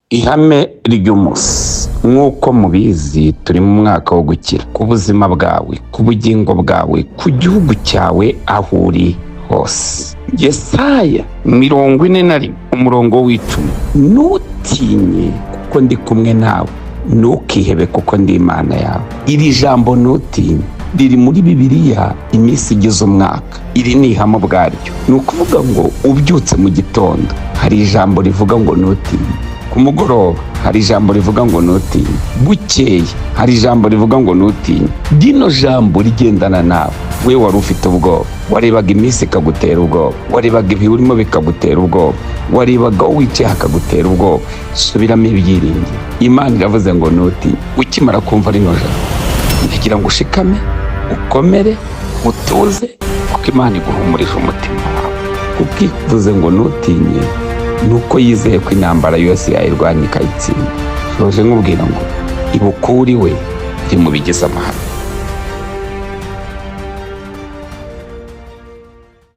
ihame ry'umunsi. Nk'uko mubizi turi mu mwaka wo gukira ku buzima bwawe, ku bugingo bwawe, ku gihugu cyawe aho uri hose. Yesaya 41 umurongo w'icumi. Ntutinye kuko ndi kumwe nawe, ntukihebe kuko ndi Imana yawe. Iri jambo ntutinye riri muri Bibiliya iminsi igize umwaka. Iri ni ihame bwaryo. Ni ukuvuga ngo ubyutse mu gitondo hari ijambo rivuga ngo ntutinye, ku mugoroba hari ijambo rivuga ngo ntutinye, bukeye hari ijambo rivuga ngo ntutinye. Dino jambo rigendana nawe. We wari ufite ubwoba, warebaga iminsi ikagutera ubwoba, warebaga ibihe urimo bikagutera ubwoba, warebaga aho wicaye hakagutera ubwoba. Subiramo ibyiringiro. Imana iravuze ngo ntutinye. Ukimara kumva rino jambo ndagira ngo ushikame, ukomere, utuze, kuko Imana iguhumurije umutima wawe. Kuko ivuze ngo ntutinye nuko yizeye ko intambara yose yayirwanya ikayitsinda. Soje nkubwira ngo ibukuri we iri mu bigize amahano.